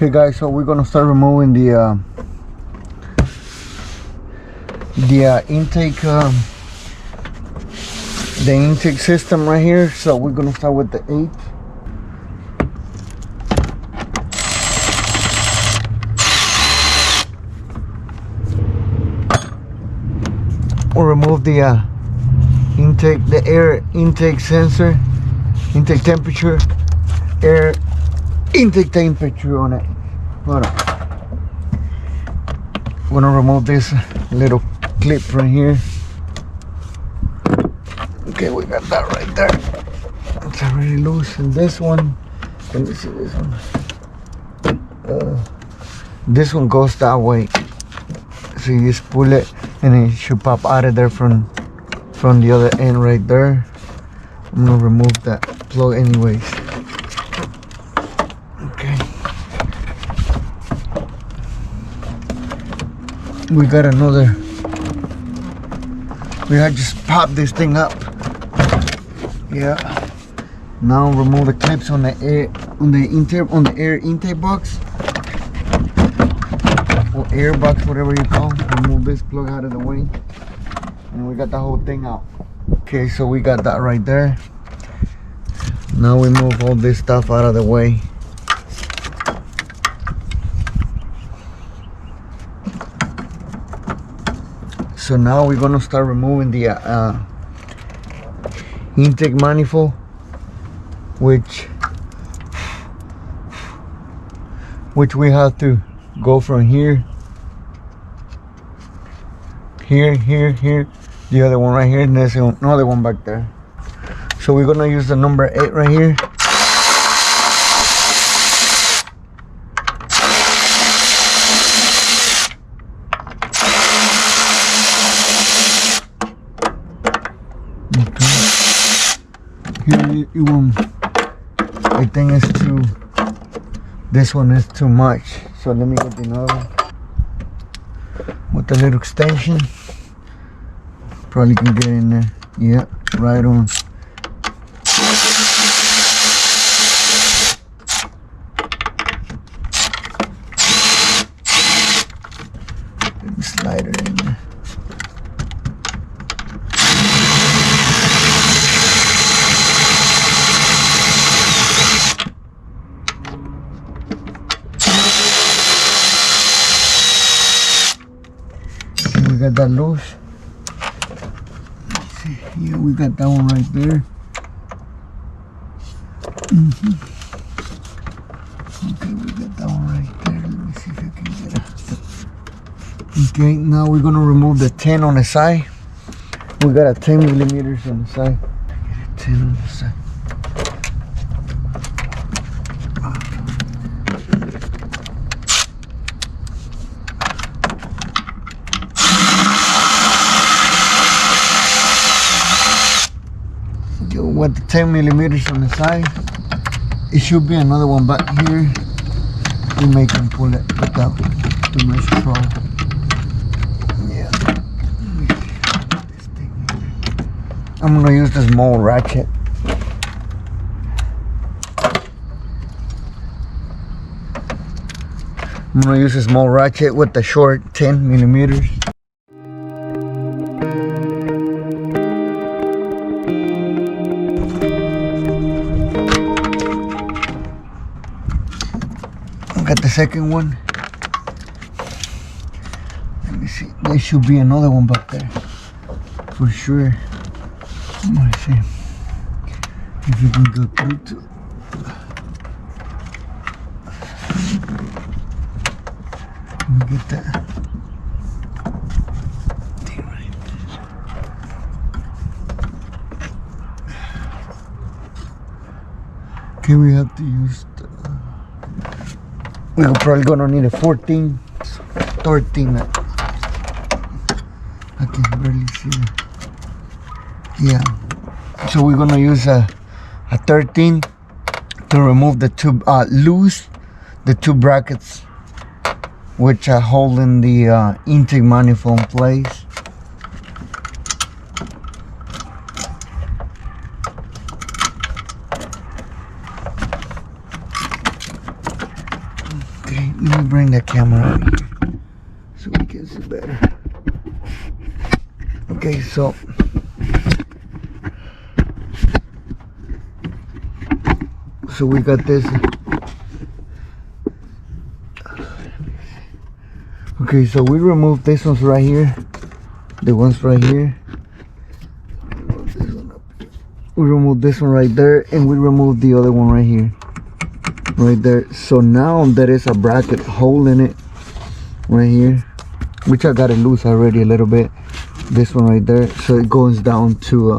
Okay guys, so we're gonna start removing the intake system right here. So we're gonna start with the 8. We'll remove the air intake sensor, intake temperature, air intake temperature on it. Hold on. I'm gonna remove this little clip right here. Okay, we got that right there. It's already loose. And this one, let me see this one. This one goes that way. So you just pull it and it should pop out of there from the other end right there. I'm gonna remove that plug anyways. Okay. We got another. We had just popped this thing up. Yeah. Now remove the clips on the air air intake box or air box, whatever you call it. Remove this plug out of the way, and we got the whole thing out. Okay, so we got that right there. Now we move all this stuff out of the way. So now we're gonna start removing the intake manifold, which we have to go from here, the other one right here, and there's another one back there. So we're gonna use the number 8 right here. Here it won't. I think it's too. This one is too much. So let me get another one with a little extension. Probably can get in there. Yeah, right on. Let me slide it in there. We got that loose. Let's see. Yeah, we got that one right there. Okay, we got that one right there. Let me see if I can get it. Okay, now we're gonna remove the 10 on the side. We got a 10 millimeters on the side. Get a 10 on the side. With the 10 millimeters on the side, it should be another one back here. We make them pull it without too much trouble. Yeah. I'm gonna use the small ratchet. I'm gonna use a small ratchet with the short 10 millimeters. Got the second one. Let me see. There should be another one back there for sure. Let me see if you can go through to. Let me get that thing right there. Okay, we have to use the. We're probably gonna need a 14, 13. I can barely see it. Yeah. So we're gonna use a 13 to remove the two, loose the two brackets which are holding the intake manifold in place. Okay. Let me bring the camera out here so we can see better. Okay, so we got this. Okay, so we removed this ones right here, the ones right here. We removed this one right there, and we removed the other one right here, right there. So now there is a bracket holding it right here, which I got it loose already a little bit. This one right there, so it goes down to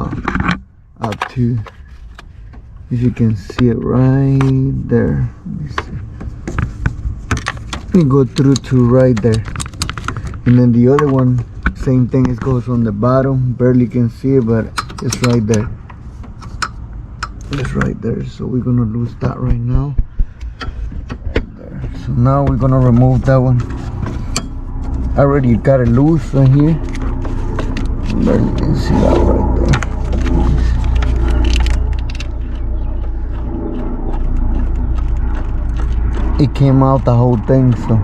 up to, if you can see it right there. Let me see. You go through to right there, and then the other one, same thing. It goes on the bottom. Barely can see it, but it's right there. It's right there. So we're gonna lose that right now. Right there. So now we're gonna remove that one. I already got it loose right here. Barely can see that right there. It came out the whole thing, so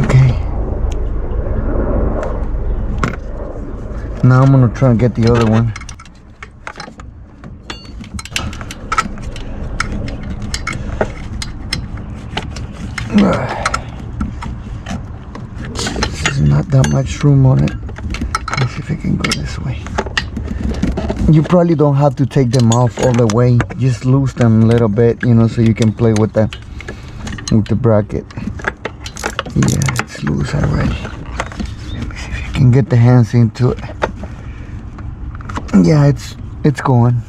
okay. Now I'm gonna try and get the other one. There's not that much room on it. Let's see if I can go this way. You probably don't have to take them off all the way. Just loose them a little bit, you know, so you can play with the bracket. Yeah, it's loose already. Let me see if you can get the hands into it. Yeah, it's going.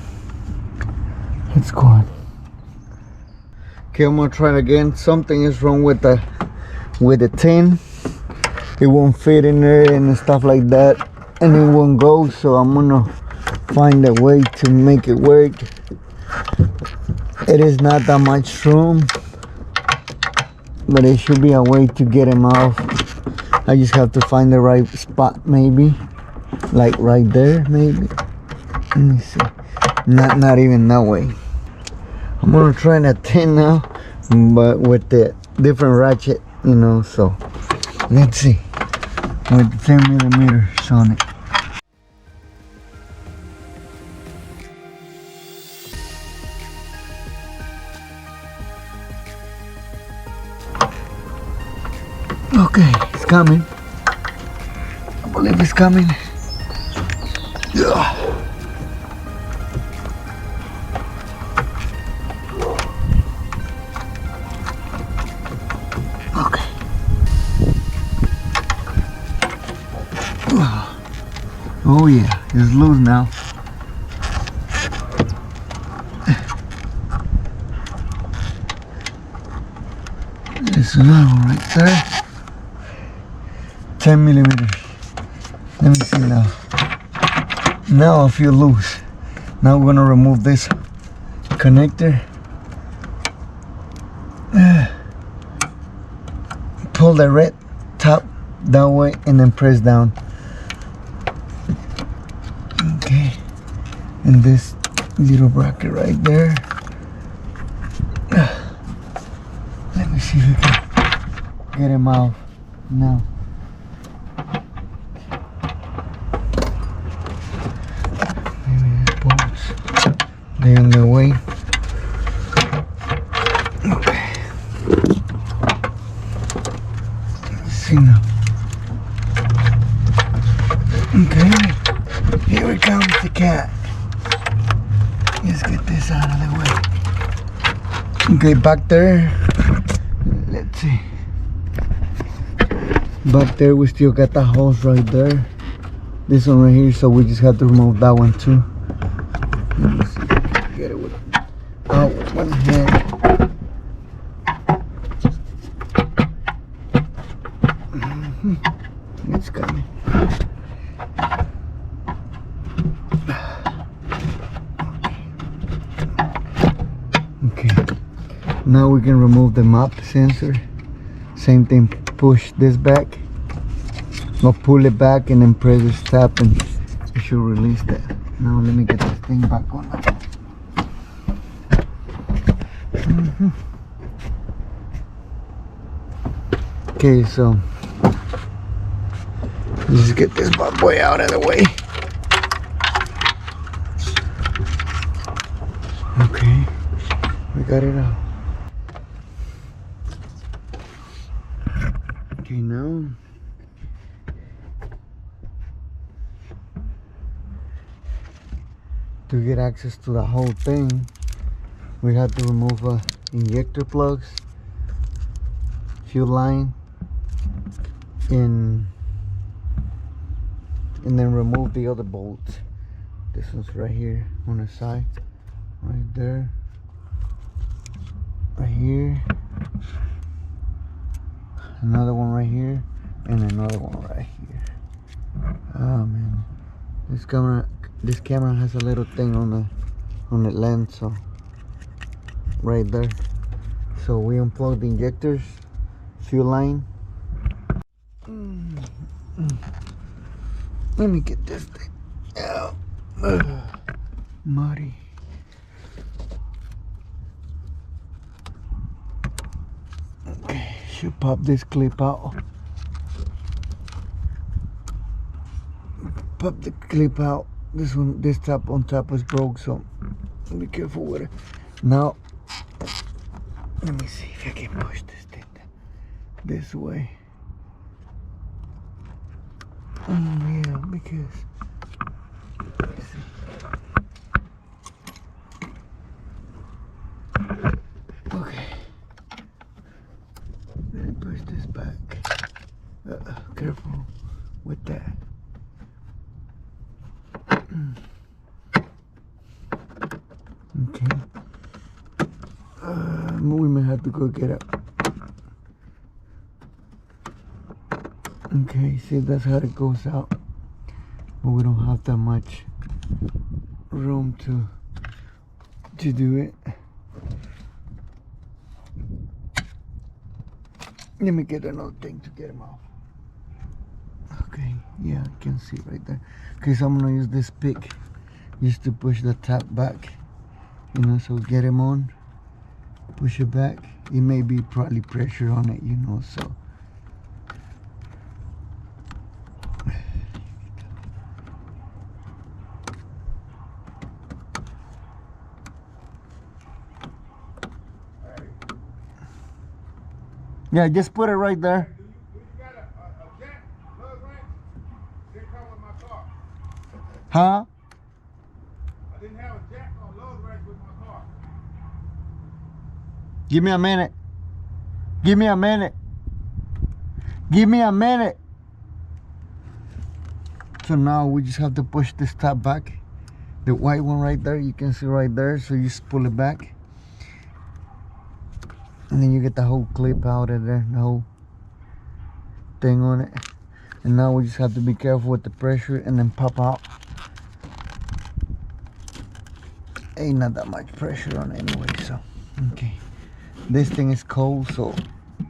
It's going. Okay, I'm gonna try it again. Something is wrong with the tin. It won't fit in there and stuff like that, and it won't go. So I'm gonna find a way to make it work. It is not that much room, but it should be a way to get them off. I just have to find the right spot, maybe like right there, maybe. Let me see. Not even that way. I'm gonna try that tin now, but with the different ratchet, you know. So let's see, with 10mm on it. Okay, it's coming. I believe it's coming. Yeah. Okay. Oh yeah, it's loose now. There's another one right there. 10mm. Let me see now. Now I feel loose. Now we're gonna remove this connector. Pull the red top that way and then press down. Okay. And this little bracket right there. Let me see if we can get him out now. They're on their way. Okay. Let's see now. Okay. Here comes the cat. Let's get this out of the way. Okay, back there. Let's see. Back there we still got the hose right there. This one right here, so we just have to remove that one too. Let me see. Get it with one hand. It's coming. Okay. Now we can remove the map sensor. Same thing. Push this back. Or pull it back and then press this tab and it should release that. Now let me get this thing back on. Okay, so let's get this bad boy out of the way. Okay, we got it out. Okay, now to get access to the whole thing, we had to remove injector plugs, fuel line, and then remove the other bolts. This one's right here on the side, right there, right here, another one right here, and another one right here. Oh man, this camera has a little thing on the lens, so right there. So we unplug the injectors, fuel line. Let me get this thing out. Muddy. Okay, should pop this clip out. Pop the clip out. This top on top is broke, so be careful with it. Now, let me see if I can push this thing this way. Yeah, because let me see. Okay, let me push this back. Careful with that. Okay. We may have to go get it. Okay, see, that's how it goes out. But we don't have that much room to do it. Let me get another thing to get them off. Okay, yeah, I can see right there. Okay, so I'm gonna use this pick just to push the top back. You know, so get him on, push it back. It may be probably pressure on it, you know, so. Yeah, just put it right there. Do you got a jack lug wrench? Didn't come with my car. Huh? I didn't have a jack or lug wrench with my car. Give me a minute. Give me a minute. Give me a minute. So now we just have to push this top back. The white one right there, you can see right there. So you just pull it back. And then you get the whole clip out of there, the whole thing on it. And now we just have to be careful with the pressure and then pop out. Ain't not that much pressure on it anyway, so okay. This thing is cold, so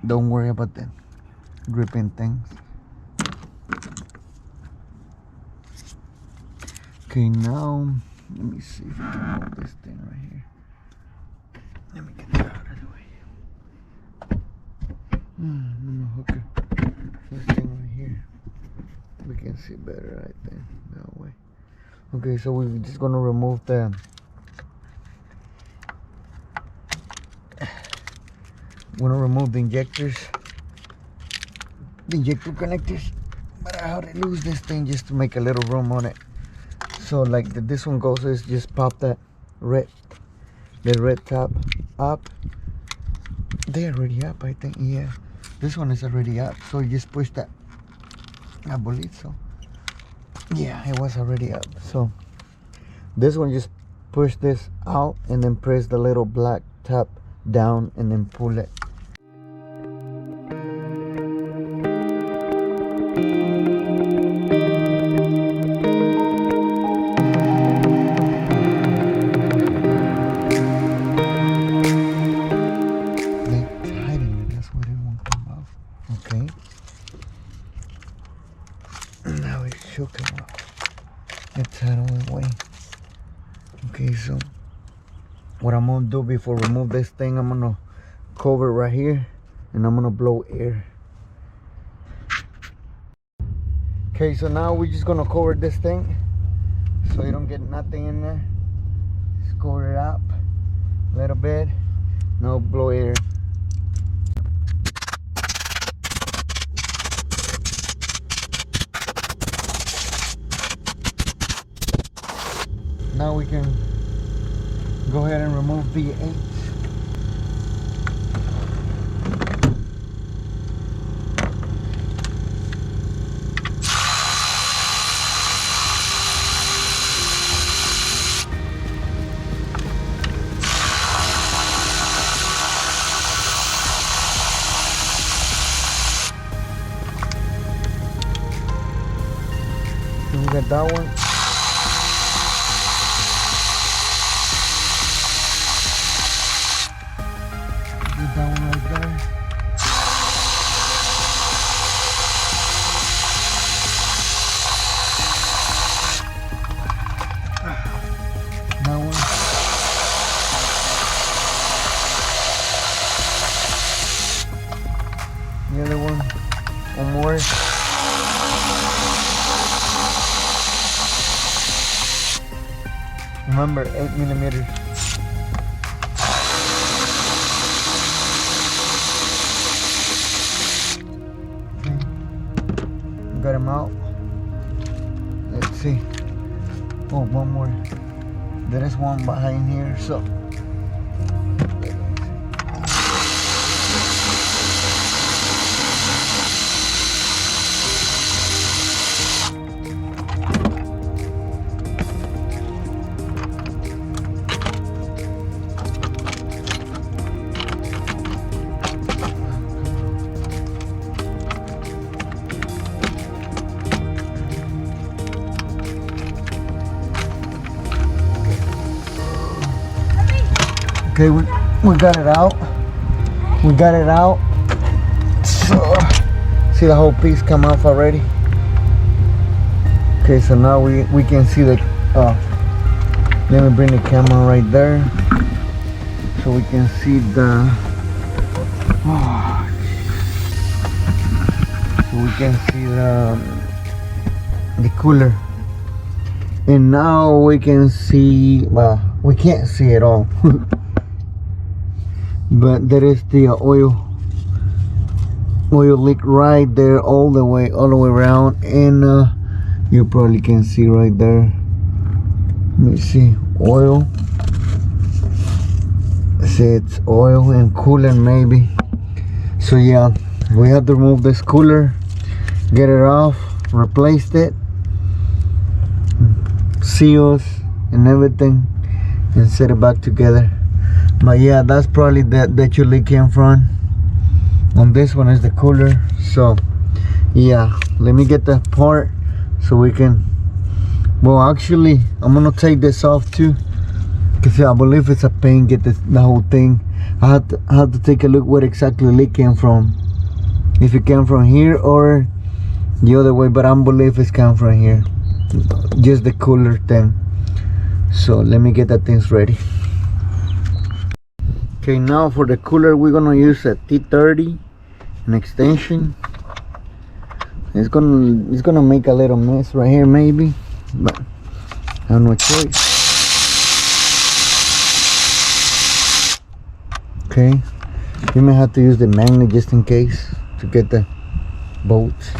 don't worry about the gripping things. Okay, now let me see if I can hold this thing right here. Let me get that out of the way. I'm gonna hook this thing right here. We can see better right there, that way. Okay, so we're just gonna remove the injectors, the injector connectors. But I had to lose this thing just to make a little room on it. So like this one goes is just pop that red top up. They're already up, I think. Yeah, this one is already up, so you just push that. I believe so. Yeah, it was already up. So this one, just push this out and then press the little black tab down and then pull it. Okay. Now it should come off. It's out of the way. Okay, so what I'm gonna do before remove this thing, I'm gonna cover it right here and I'm gonna blow air. Okay, so now we're just gonna cover this thing so you don't get nothing in there. Just cover it up a little bit. Now blow air. Now we can go ahead and remove the V8. We got that one. Get that one right there. That one. The other one. One more. Remember, 8mm. Okay. Got him out. Let's see. Oh, one more. There is one behind here, so. Okay, we got it out. We got it out. So, see the whole piece come off already. Okay, so now we can see the. Let me bring the camera right there, so we can see the. So we can see the cooler. And now we can see. Well, we can't see it all. But there is the oil leak right there all the way around, and you probably can see right there. Let me see, oil. See, it's oil and coolant maybe. So yeah, we have to remove this cooler, get it off, replaced it, seals and everything, and set it back together. But yeah, that's probably that your leak came from. On this one is the cooler. So yeah, let me get that part so we can. Well, actually, I'm gonna take this off too, because I believe it's a pain get the whole thing. I have to take a look where exactly the leak came from. If it came from here or the other way, but I believe it's come from here. Just the cooler thing. So let me get that things ready. Okay, now for the cooler, we're gonna use a T30, an extension. It's gonna make a little mess right here maybe, but I have no choice. Okay, you may have to use the magnet just in case to get the bolts.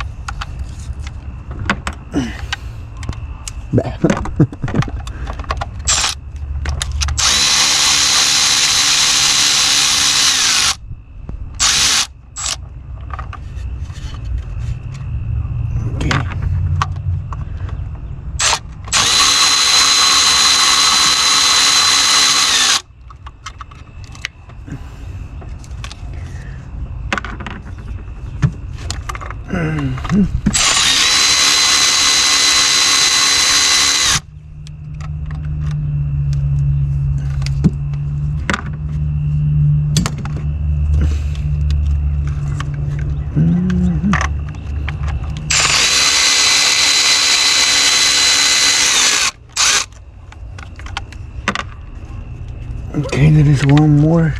Okay. Okay, there is one more.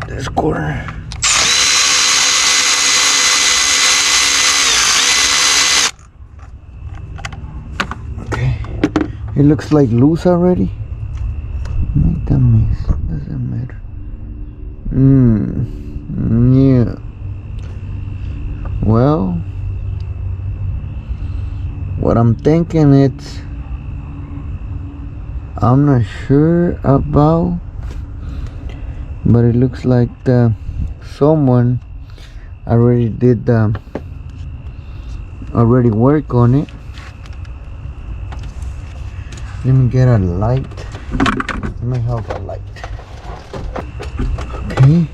This corner. Okay, it looks like loose already. Make that mess. Doesn't matter. Yeah. Well, what I'm thinking it's, I'm not sure about, but it looks like someone already did already work on it. Let me get a light. Let me have a light. Okay.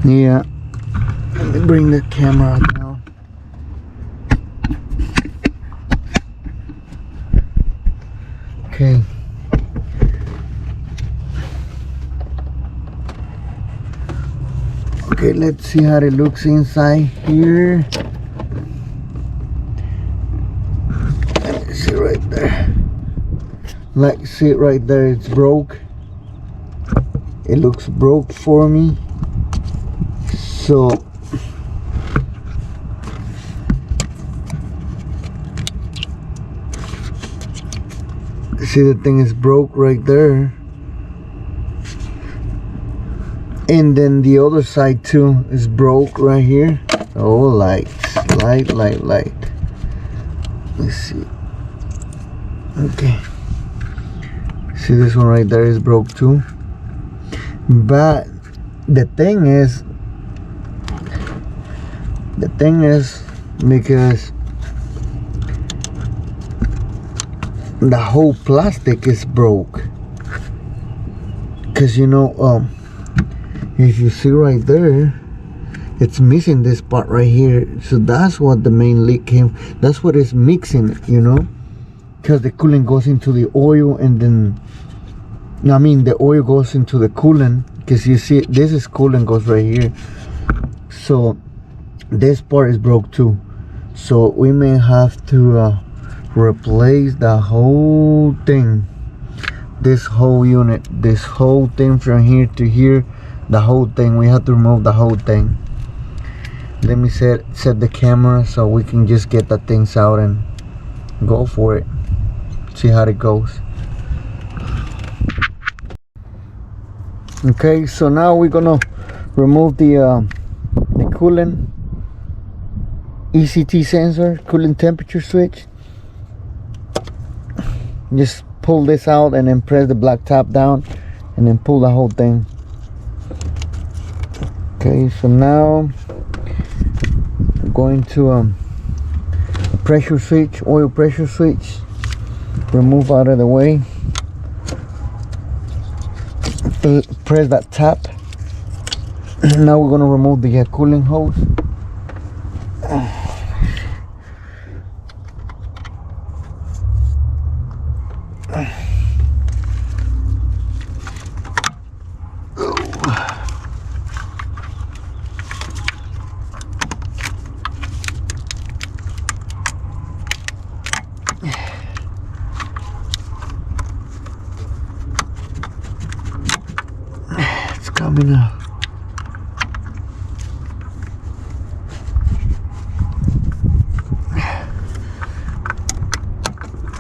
Yeah. Let me bring the camera down. Okay. Okay, let's see how it looks inside here. See right there. Like, see right there, it's broke. It looks broke for me. So see, the thing is broke right there. And then the other side too is broke right here. Oh, light. Let's see. Okay. See, this one right there is broke too. But the thing is because the whole plastic is broke. Cause if you see right there, it's missing this part right here. So that's what the main leak came. That's what is mixing, because the coolant goes into the oil, and then the oil goes into the coolant. Because you see, this is coolant goes right here. So this part is broke too. So we may have to replace the whole thing. This whole unit, this whole thing from here to here, the whole thing. We have to remove the whole thing. Let me set the camera so we can just get the things out and go for it. See how it goes. Okay, so now we're gonna remove the coolant ECT sensor, coolant temperature switch. Just pull this out and then press the black tap down and then pull the whole thing. Okay, so now I'm going to pressure switch, oil pressure switch, remove out of the way. Press that tap. Now we're going to remove the cooling hose. It's coming out.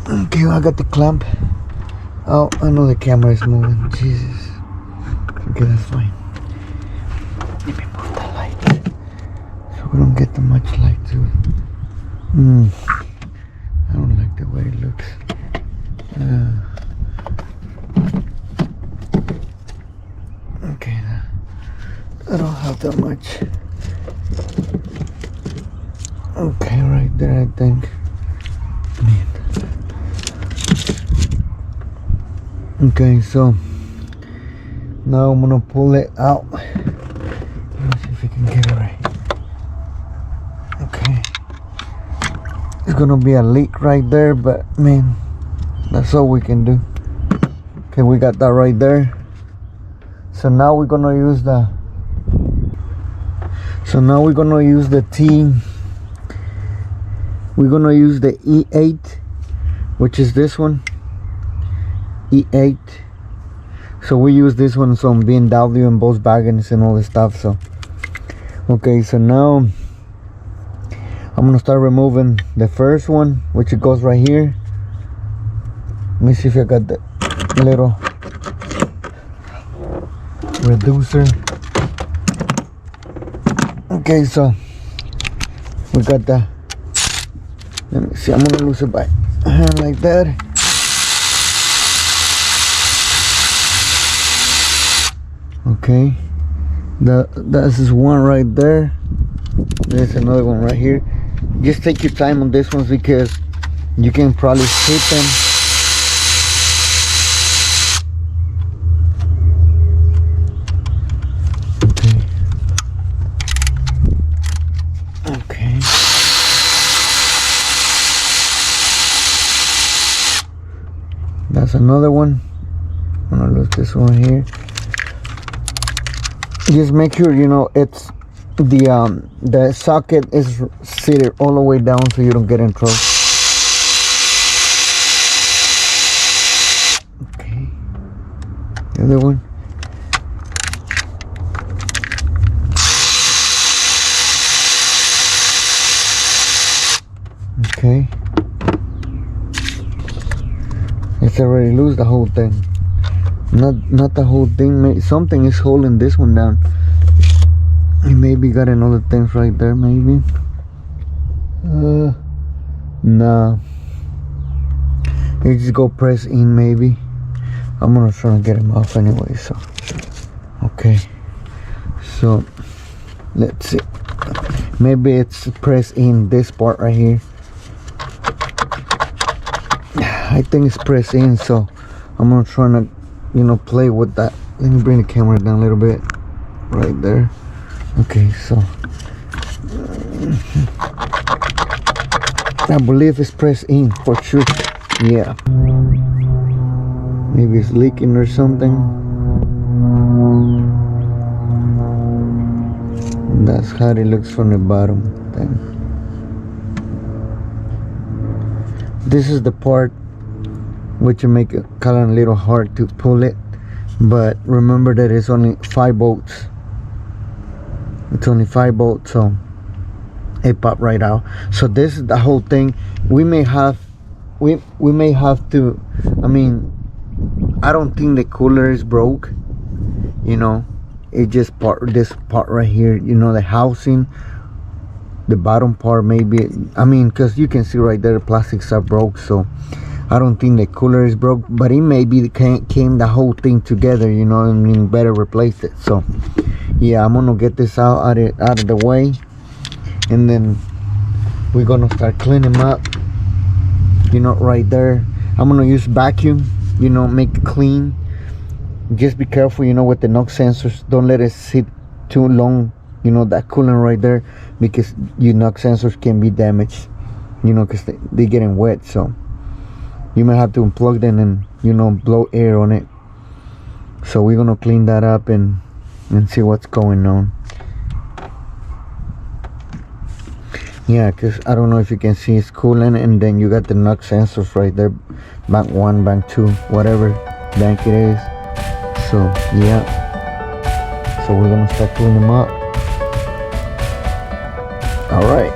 Okay, I got the clamp. Oh, I know the camera is moving. Jesus. Okay, that's fine. Let me move the light so we don't get too much light to it. I don't like the way it looks. Okay, I don't have that much. Okay, right there, I think. Man. Okay, so now I'm gonna pull it out. Let's see if we can get it right. Okay, it's gonna be a leak right there, but man, that's all we can do. Okay, we got that right there. So now we're gonna use the T we're gonna use the E8, which is this one, E8. So we use this one on BMW and Volkswagens and all this stuff. So okay, so now I'm gonna start removing the first one, which it goes right here. Let me see if I got the little reducer. Okay, so we got the, let me see, I'm gonna loose it by hand like that. Okay, this is one right there. There's another one right here. Just take your time on this ones because you can probably hit them. Okay. That's another one. I'm gonna lose this one here. Just make sure you know it's the socket is seated all the way down so you don't get in trouble. Okay. The other one. Okay. It's already loose, the whole thing. Not the whole thing. Something is holding this one down. You maybe got another thing right there, maybe. Nah. You just go press in, maybe. I'm gonna try to get him off anyway. So, okay. So, let's see. Maybe it's press in this part right here. I think it's pressed in, so I'm gonna try to, you know, play with that. Let me bring the camera down a little bit, right there. Okay, so I believe it's pressed in for sure. Yeah, maybe it's leaking or something. That's how it looks from the bottom thing. This is the part which will make it kind of a little hard to pull it, but remember that it's only 5 bolts. It's only 5 bolts, so it popped right out. So this is the whole thing. We may have to, I mean, I don't think the cooler is broke, you know. It just this part right here, you know, the housing, the bottom part maybe, I mean, because you can see right there the plastics are broke. So I don't think the cooler is broke, but it maybe came the whole thing together, you know. I mean, better replace it. So yeah, I'm gonna get this out of the way, and then we're gonna start cleaning up, you know, right there. I'm gonna use vacuum, you know, make it clean. Just be careful, you know, with the knock sensors. Don't let it sit too long, you know, that coolant right there, because your knock sensors can be damaged, you know, because they're getting wet. So you might have to unplug them and, you know, blow air on it. So we're gonna clean that up and see what's going on. Yeah, because I don't know if you can see, it's coolant, and then you got the knock sensors right there, bank 1, bank 2, whatever bank it is. So yeah, so we're gonna start cleaning them up. All right.